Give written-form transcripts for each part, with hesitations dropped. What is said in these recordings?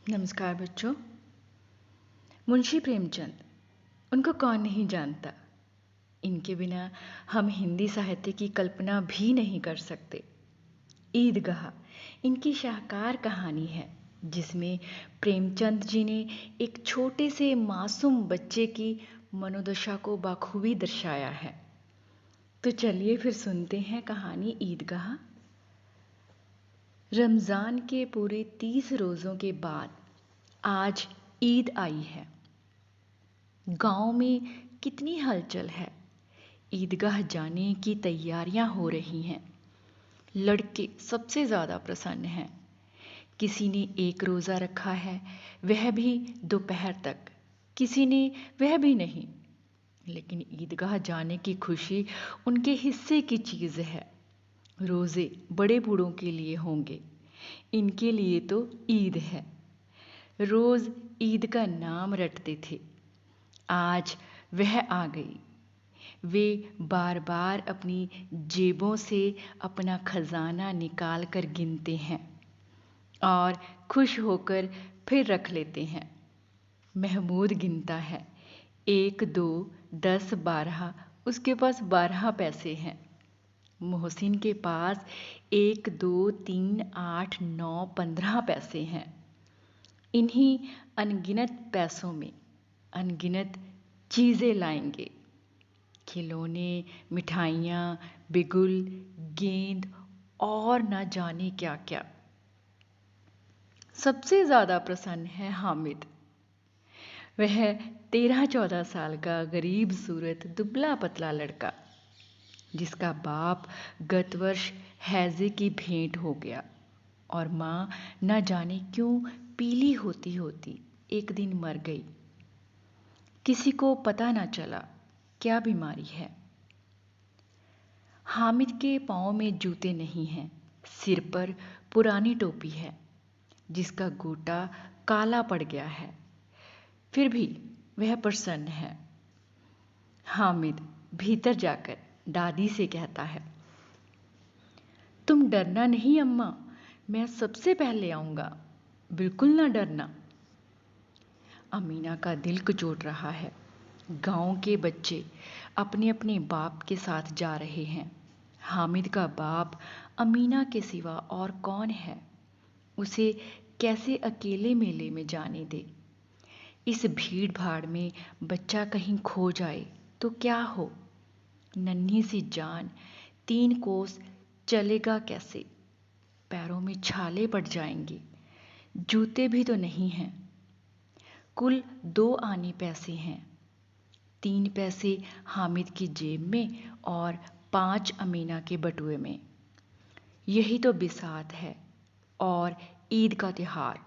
नमस्कार बच्चों। मुंशी प्रेमचंद, उनको कौन नहीं जानता। इनके बिना हम हिंदी साहित्य की कल्पना भी नहीं कर सकते। ईदगाह इनकी शाहकार कहानी है जिसमें प्रेमचंद जी ने एक छोटे से मासूम बच्चे की मनोदशा को बखूबी दर्शाया है। तो चलिए फिर सुनते हैं कहानी ईदगाह। रमज़ान के पूरे 30 रोज़ों के बाद आज ईद आई है। गांव में कितनी हलचल है। ईदगाह जाने की तैयारियां हो रही हैं। लड़के सबसे ज़्यादा प्रसन्न हैं। किसी ने एक रोज़ा रखा है, वह भी दोपहर तक। किसी ने वह भी नहीं। लेकिन ईदगाह जाने की खुशी उनके हिस्से की चीज़ है। रोज़े बड़े बूढ़ों के लिए होंगे, इनके लिए तो ईद है। रोज़ ईद का नाम रटते थे, आज वह आ गई। वे बार बार अपनी जेबों से अपना खजाना निकाल कर गिनते हैं और खुश होकर फिर रख लेते हैं। महमूद गिनता है, 1 2 10 12, उसके पास 12 पैसे हैं। मोहसिन के पास 1 2 3 8 9 15 पैसे हैं। इन्हीं अनगिनत पैसों में अनगिनत चीज़ें लाएंगे। खिलौने, मिठाइयाँ, बिगुल, गेंद और न जाने क्या क्या। सबसे ज़्यादा प्रसन्न है हामिद। वह 13-14 साल का गरीब सूरत दुबला पतला लड़का, जिसका बाप गत वर्ष हैजे की भेंट हो गया और माँ न जाने क्यों पीली होती होती एक दिन मर गई। किसी को पता न चला क्या बीमारी है। हामिद के पाँव में जूते नहीं हैं, सिर पर पुरानी टोपी है जिसका गोटा काला पड़ गया है। फिर भी वह प्रसन्न है। हामिद भीतर जाकर दादी से कहता है, तुम डरना नहीं अम्मा, मैं सबसे पहले आऊँगा, बिल्कुल ना डरना। अमीना का दिल कचोट रहा है। गांव के बच्चे अपने अपने बाप के साथ जा रहे हैं। हामिद का बाप अमीना के सिवा और कौन है। उसे कैसे अकेले मेले में जाने दे। इस भीड़ भाड़ में बच्चा कहीं खो जाए तो क्या हो। नन्ही सी जान 3 कोस चलेगा कैसे। पैरों में छाले पड़ जाएंगे। जूते भी तो नहीं हैं। कुल 2 आने पैसे हैं। 3 पैसे हामिद की जेब में और 5 अमीना के बटुए में। यही तो बिसात है और ईद का त्योहार।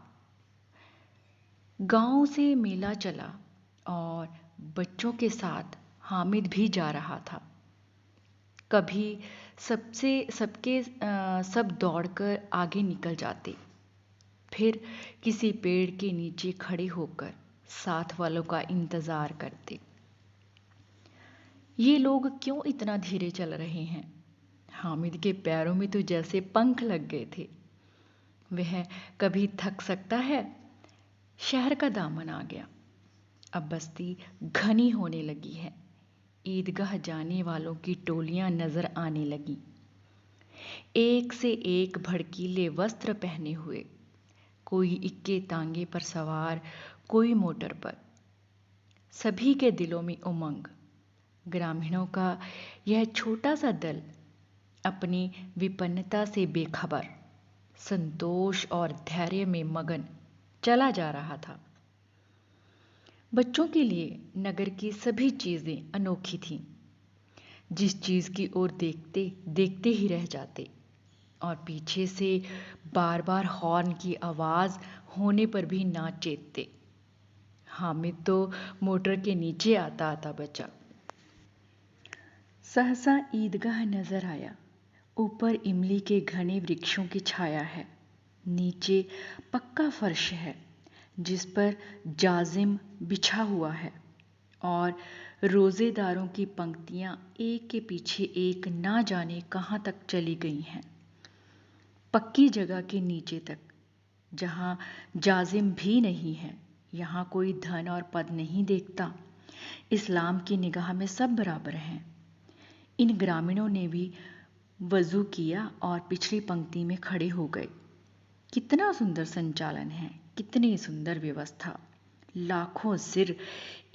गांव से मेला चला और बच्चों के साथ हामिद भी जा रहा था। कभी सब दौड़कर आगे निकल जाते, फिर किसी पेड़ के नीचे खड़े होकर साथ वालों का इंतज़ार करते। ये लोग क्यों इतना धीरे चल रहे हैं। हामिद के पैरों में तो जैसे पंख लग गए थे। वह कभी थक सकता है। शहर का दामन आ गया। अब बस्ती घनी होने लगी है। ईदगाह जाने वालों की टोलियां नजर आने लगी, एक से एक भड़कीले वस्त्र पहने हुए। कोई इक्के तांगे पर सवार, कोई मोटर पर। सभी के दिलों में उमंग। ग्रामीणों का यह छोटा सा दल अपनी विपन्नता से बेखबर, संतोष और धैर्य में मगन चला जा रहा था। बच्चों के लिए नगर की सभी चीज़ें अनोखी थीं। जिस चीज़ की ओर देखते देखते ही रह जाते और पीछे से बार बार हॉर्न की आवाज़ होने पर भी ना चेतते। हामिद तो मोटर के नीचे आता आता बचा। सहसा ईदगाह नजर आया। ऊपर इमली के घने वृक्षों की छाया है। नीचे पक्का फर्श है जिस पर जाजिम बिछा हुआ है और रोजेदारों की पंक्तियां एक के पीछे एक ना जाने कहाँ तक चली गई हैं, पक्की जगह के नीचे तक। जहाँ जाजिम भी नहीं है, यहाँ कोई धन और पद नहीं देखता। इस्लाम की निगाह में सब बराबर हैं। इन ग्रामीणों ने भी वजू किया और पिछली पंक्ति में खड़े हो गए। कितना सुंदर संचालन है, कितनी सुंदर व्यवस्था। लाखों सिर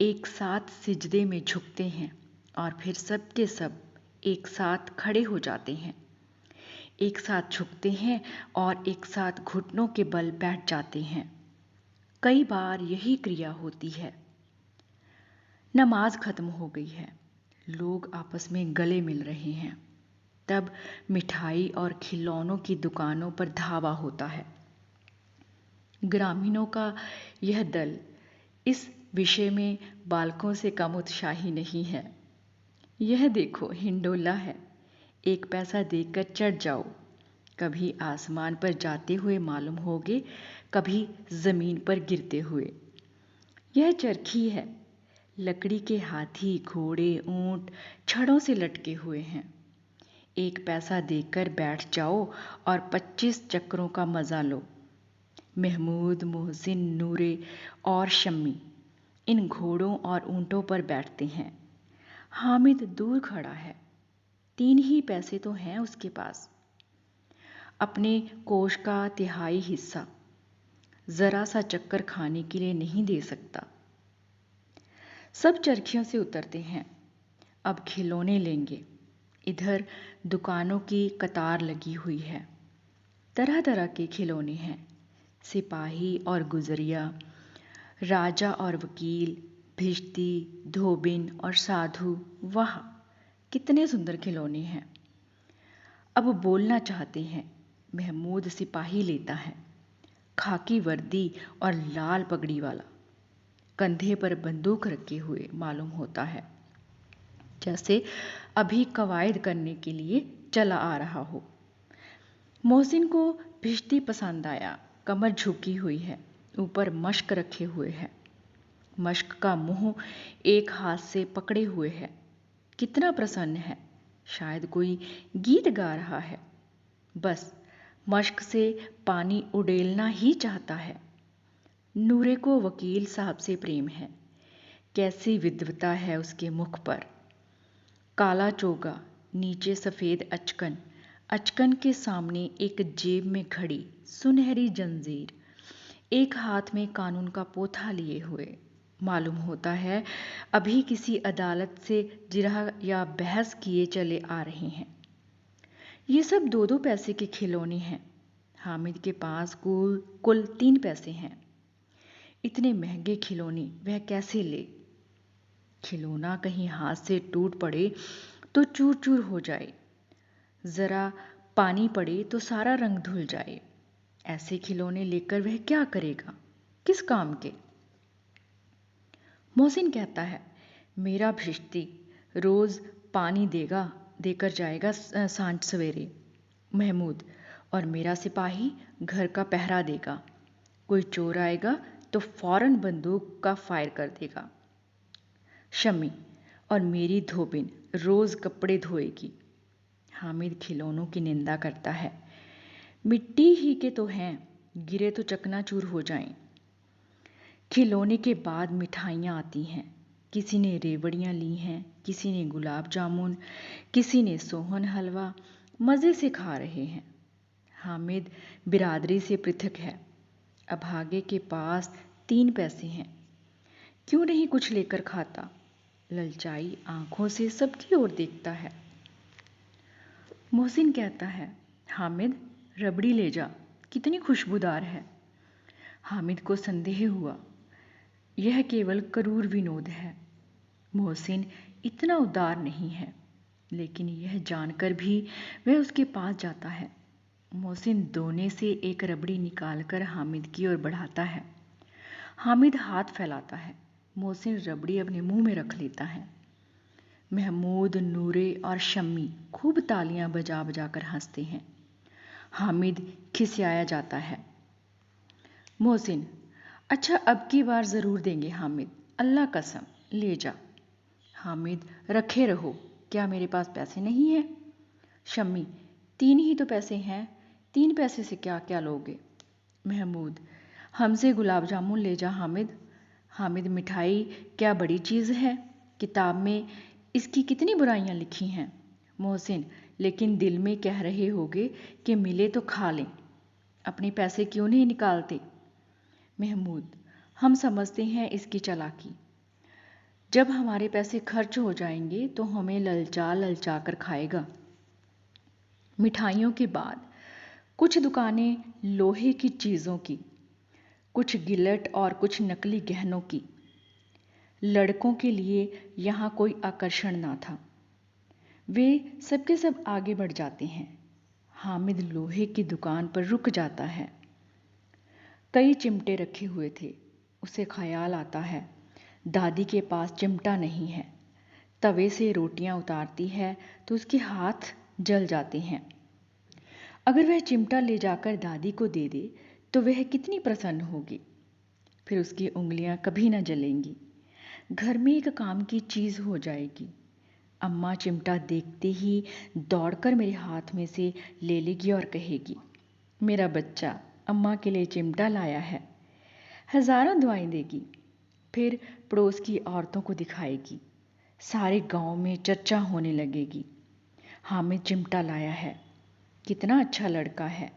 एक साथ सिजदे में झुकते हैं और फिर सब के सब एक साथ खड़े हो जाते हैं। एक साथ झुकते हैं और एक साथ घुटनों के बल बैठ जाते हैं। कई बार यही क्रिया होती है। नमाज खत्म हो गई है, लोग आपस में गले मिल रहे हैं। तब मिठाई और खिलौनों की दुकानों पर धावा होता है। ग्रामीणों का यह दल इस विषय में बालकों से कम उत्साही नहीं है। यह देखो, हिंडोला है, 1 पैसा देकर चढ़ जाओ। कभी आसमान पर जाते हुए मालूम होगे, कभी जमीन पर गिरते हुए। यह चरखी है, लकड़ी के हाथी, घोड़े, ऊंट छड़ों से लटके हुए हैं। 1 पैसा देकर बैठ जाओ और 25 चक्रों का मजा लो। महमूद, मोहसिन, नूरे और शम्मी इन घोड़ों और ऊंटों पर बैठते हैं। हामिद दूर खड़ा है, 3 ही पैसे तो हैं उसके पास। अपने कोष का तिहाई हिस्सा जरा सा चक्कर खाने के लिए नहीं दे सकता। सब चरखियों से उतरते हैं, अब खिलौने लेंगे। इधर दुकानों की कतार लगी हुई है, तरह तरह के खिलौने हैं। सिपाही और गुजरिया, राजा और वकील, भिश्ती, धोबिन और साधु। वाह, कितने सुंदर खिलौने हैं। अब बोलना चाहते हैं। महमूद सिपाही लेता है, खाकी वर्दी और लाल पगड़ी वाला, कंधे पर बंदूक रखे हुए मालूम होता है, जैसे अभी कवायद करने के लिए चला आ रहा हो। मोहसिन को भिश्ती पसंद आया, कमर झुकी हुई है, ऊपर मश्क रखे हुए है। मश्क का मुंह एक हाथ से पकड़े हुए है। कितना प्रसन्न है, शायद कोई गीत गा रहा है। बस मश्क से पानी उड़ेलना ही चाहता है। नूरे को वकील साहब से प्रेम है। कैसी विद्वता है उसके मुख पर। काला चोगा, नीचे सफ़ेद अचकन, अचकन के सामने एक जेब में घड़ी, सुनहरी जंजीर, एक हाथ में कानून का पोथा लिए हुए। मालूम होता है अभी किसी अदालत से जिरह या बहस किए चले आ रहे हैं। ये सब 2-2 पैसे के खिलौने हैं। हामिद के पास कुल 3 पैसे हैं। इतने महंगे खिलौने वह कैसे ले। खिलौना कहीं हाथ से टूट पड़े तो चूर चूर हो जाए, जरा पानी पड़े तो सारा रंग धुल जाए। ऐसे खिलौने लेकर वह क्या करेगा, किस काम के। मोहसिन कहता है, मेरा भिश्ती रोज पानी देकर जाएगा सांझ सवेरे। महमूद, और मेरा सिपाही घर का पहरा देगा। कोई चोर आएगा तो फौरन बंदूक का फायर कर देगा। शम्मी, और मेरी धोबिन रोज कपड़े धोएगी। हामिद खिलौनों की निंदा करता है। मिट्टी ही के तो हैं, गिरे तो चकनाचूर हो जाएं। खिलौने के बाद मिठाइयाँ आती हैं। किसी ने रेवड़ियाँ ली हैं, किसी ने गुलाब जामुन, किसी ने सोहन हलवा, मज़े से खा रहे हैं। हामिद बिरादरी से पृथक है। अभागे के पास 3 पैसे हैं, क्यों नहीं कुछ लेकर खाता। ललचाई आंखों से सबकी ओर देखता है। मोहसिन कहता है, हामिद रबड़ी ले जा, कितनी खुशबूदार है। हामिद को संदेह हुआ, यह केवल करूर विनोद है। मोहसिन इतना उदार नहीं है, लेकिन यह जानकर भी वह उसके पास जाता है। मोहसिन दोने से एक रबड़ी निकालकर हामिद की ओर बढ़ाता है। हामिद हाथ फैलाता है। मोहसिन रबड़ी अपने मुंह में रख लेता है। महमूद, नूरे और शम्मी खूब तालियां बजा बजा कर हंसते हैं। हामिद खिसियाया जाता है। मोहसिन, अच्छा अब की बार ज़रूर देंगे हामिद, अल्लाह कसम, ले जा। हामिद, रखे रहो, क्या मेरे पास पैसे नहीं हैं। शम्मी, 3 ही तो पैसे हैं, 3 पैसे से क्या क्या लोगे। महमूद, हमसे गुलाब जामुन ले जा हामिद। हामिद, मिठाई क्या बड़ी चीज़ है, किताब में इसकी कितनी बुराइयां लिखी हैं। मोहसिन, लेकिन दिल में कह रहे होगे कि मिले तो खा लें, अपने पैसे क्यों नहीं निकालते। महमूद, हम समझते हैं इसकी चालाकी, जब हमारे पैसे खर्च हो जाएंगे तो हमें ललचा ललचा कर खाएगा। मिठाइयों के बाद कुछ दुकानें लोहे की चीज़ों की, कुछ गिलट और कुछ नकली गहनों की। लड़कों के लिए यहाँ कोई आकर्षण ना था। वे सबके सब आगे बढ़ जाते हैं। हामिद लोहे की दुकान पर रुक जाता है। कई चिमटे रखे हुए थे। उसे ख्याल आता है, दादी के पास चिमटा नहीं है। तवे से रोटियां उतारती है तो उसके हाथ जल जाते हैं। अगर वह चिमटा ले जाकर दादी को दे दे तो वह कितनी प्रसन्न होगी। फिर उसकी उंगलियां कभी न जलेंगी। घर में एक काम की चीज़ हो जाएगी। अम्मा चिमटा देखते ही दौड़कर मेरे हाथ में से ले लेगी और कहेगी, मेरा बच्चा अम्मा के लिए चिमटा लाया है। हजारों दुआएं देगी। फिर पड़ोस की औरतों को दिखाएगी। सारे गांव में चर्चा होने लगेगी, हामिद चिमटा लाया है, कितना अच्छा लड़का है।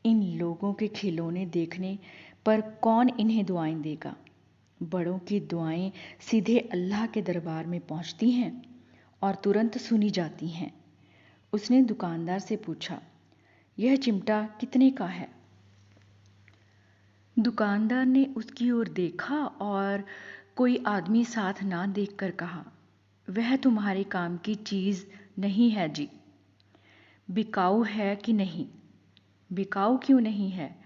इन लोगों के खिलौने देखने पर कौन इन्हें दुआएं देगा। बड़ों की दुआएं सीधे अल्लाह के दरबार में पहुंचती हैं और तुरंत सुनी जाती हैं। उसने दुकानदार से पूछा, यह चिमटा कितने का है। दुकानदार ने उसकी ओर देखा और कोई आदमी साथ ना देखकर कहा, वह तुम्हारे काम की चीज़ नहीं है जी। बिकाऊ है कि नहीं? बिकाऊ क्यों नहीं है,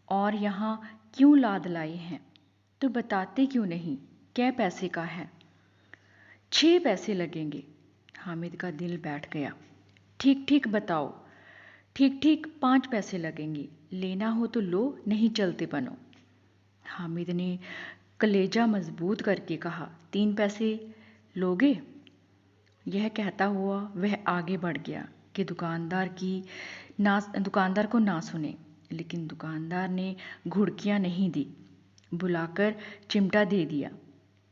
और यहाँ क्यों लाद लाए हैं? तो बताते क्यों नहीं, क्या पैसे का है? 6 पैसे लगेंगे। हामिद का दिल बैठ गया। ठीक ठीक बताओ। ठीक ठीक 5 पैसे लगेंगे। लेना हो तो लो, नहीं चलते बनो। हामिद ने कलेजा मजबूत करके कहा, 3 पैसे लोगे? यह कहता हुआ वह आगे बढ़ गया कि दुकानदार को ना सुने। लेकिन दुकानदार ने घुड़कियां नहीं दी, बुलाकर चिमटा दे दिया।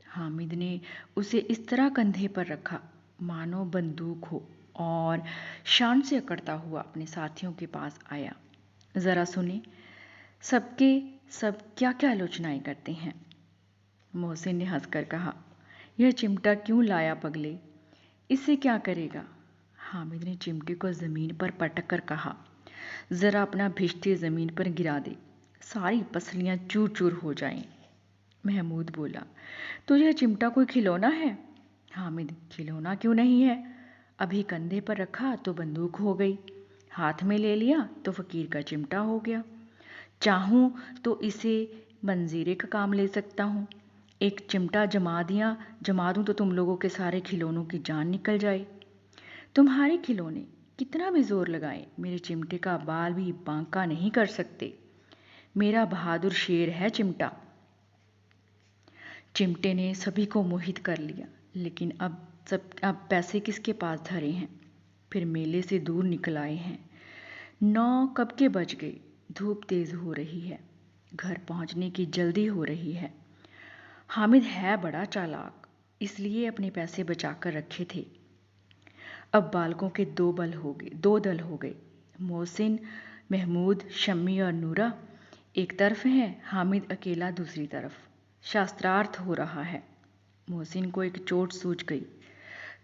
हामिद ने उसे इस तरह कंधे पर रखा मानो बंदूक हो और शान से अकड़ता हुआ अपने साथियों के पास आया। ज़रा सुने, सबके सब क्या क्या आलोचनाएं करते हैं। मोहसिन ने हंसकर कहा, यह चिमटा क्यों लाया पगले, इससे क्या करेगा? हामिद ने चिमटे को ज़मीन पर पटक कर कहा, ज़रा अपना भिश्ती ज़मीन पर गिरा दे, सारी पसलियाँ चूर चूर हो जाएं। महमूद बोला, तो यह चिमटा कोई खिलौना है? हामिद, खिलौना क्यों नहीं है, अभी कंधे पर रखा तो बंदूक हो गई, हाथ में ले लिया तो फ़कीर का चिमटा हो गया। चाहूँ तो इसे मंजीरे का काम ले सकता हूँ। एक चिमटा जमा दूँ तो तुम लोगों के सारे खिलौनों की जान निकल जाए। तुम्हारे खिलौने कितना भी जोर लगाए, मेरे चिमटे का बाल भी बांका नहीं कर सकते। मेरा बहादुर शेर है चिमटा। चिमटे ने सभी को मोहित कर लिया, लेकिन अब पैसे किसके पास धरे हैं। फिर मेले से दूर निकल आए हैं। 9 कब के बज गए, धूप तेज हो रही है, घर पहुंचने की जल्दी हो रही है। हामिद है बड़ा चालाक, इसलिए अपने पैसे बचाकर रखे थे। अब बालकों के 2 दल हो गए। मोहसिन, महमूद, शम्मी और नूरा एक तरफ हैं, हामिद अकेला दूसरी तरफ। शास्त्रार्थ हो रहा है। मोहसिन को एक चोट सूझ गई।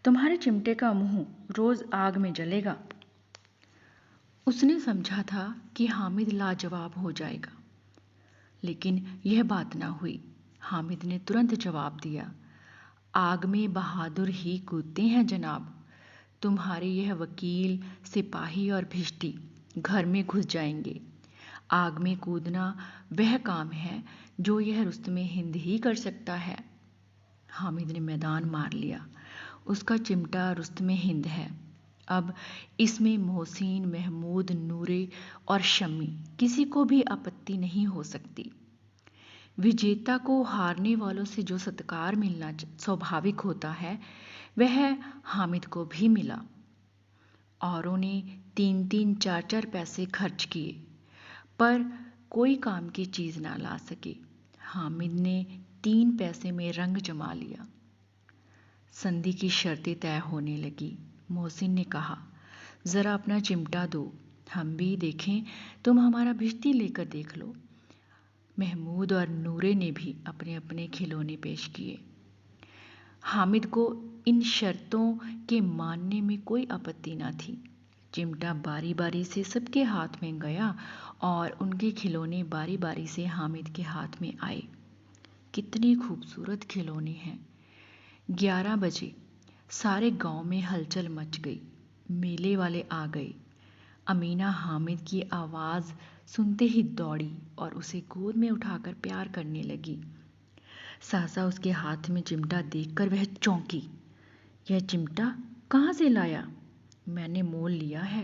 तुम्हारे चिमटे का मुंह रोज आग में जलेगा। उसने समझा था कि हामिद लाजवाब हो जाएगा, लेकिन यह बात ना हुई। हामिद ने तुरंत जवाब दिया, आग में बहादुर ही कूदते हैं जनाब। तुम्हारे यह वकील, सिपाही और भिश्ती घर में घुस जाएंगे। आग में कूदना वह काम है जो यह रुस्तमे हिंद ही कर सकता है। हामिद ने मैदान मार लिया। उसका चिमटा रुस्तमे हिंद है। अब इसमें मोहसिन, महमूद, नूरे और शम्मी किसी को भी आपत्ति नहीं हो सकती। विजेता को हारने वालों से जो सत्कार मिलना स्वाभाविक होता है, वह हामिद को भी मिला। औरों ने 3-3, 4-4 पैसे खर्च किए, पर कोई काम की चीज़ ना ला सके। हामिद ने 3 पैसे में रंग जमा लिया। संधि की शर्तें तय होने लगी। मोहसिन ने कहा, ज़रा अपना चिमटा दो, हम भी देखें, तुम हमारा भिश्ती लेकर देख लो। महमूद और नूरे ने भी अपने अपने खिलौने पेश किए। हामिद को इन शर्तों के मानने में कोई आपत्ति न थी। चिमटा बारी बारी से सबके हाथ में गया और उनके खिलौने बारी बारी से हामिद के हाथ में आए। कितने खूबसूरत खिलौने हैं। 11 बजे सारे गांव में हलचल मच गई। मेले वाले आ गए। अमीना हामिद की आवाज़ सुनते ही दौड़ी और उसे गोद में उठाकर प्यार करने लगी। सहसा उसके हाथ में चिमटा देखकर वह चौंकी। यह चिमटा कहाँ से लाया? मैंने मोल लिया है।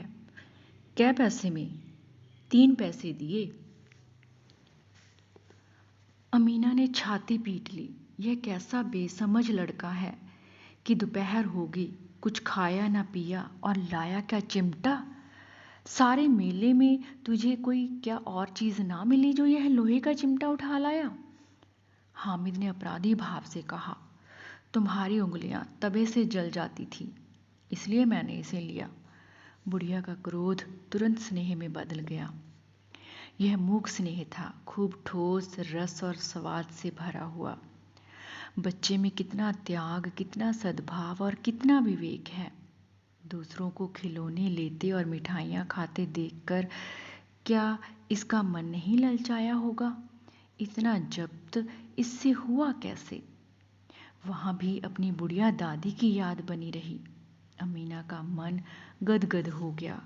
कै पैसे में? 3 पैसे दिए। अमीना ने छाती पीट ली। यह कैसा बेसमझ लड़का है कि दोपहर होगी, कुछ खाया ना पिया और लाया क्या चिमटा। सारे मेले में तुझे कोई क्या और चीज़ ना मिली जो यह लोहे का चिमटा उठा लाया? हामिद ने अपराधी भाव से कहा, तुम्हारी उंगलियां तवे से जल जाती थी, इसलिए मैंने इसे लिया। बुढ़िया का क्रोध तुरंत स्नेह में बदल गया। यह मूक स्नेह था, खूब ठोस रस और स्वाद से भरा हुआ। बच्चे में कितना त्याग, कितना सद्भाव और कितना विवेक है। दूसरों को खिलौने लेते और मिठाइयाँ खाते देखकर क्या इसका मन नहीं ललचाया होगा? इतना जब्त इससे हुआ कैसे? वहाँ भी अपनी बुढ़िया दादी की याद बनी रही। अमीना का मन गदगद हो गया।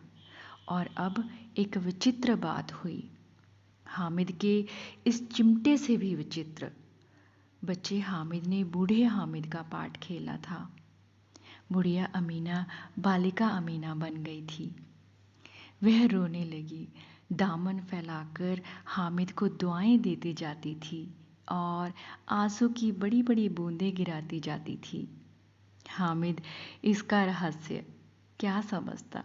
और अब एक विचित्र बात हुई। हामिद के इस चिमटे से भी विचित्र। बच्चे हामिद ने बूढ़े हामिद का पाठ खेला था। बुढ़िया अमीना बालिका अमीना बन गई थी। वह रोने लगी, दामन फैलाकर हामिद को दुआएं देती जाती थी और आंसू की बड़ी बड़ी बूंदें गिराती जाती थी। हामिद इसका रहस्य क्या समझता?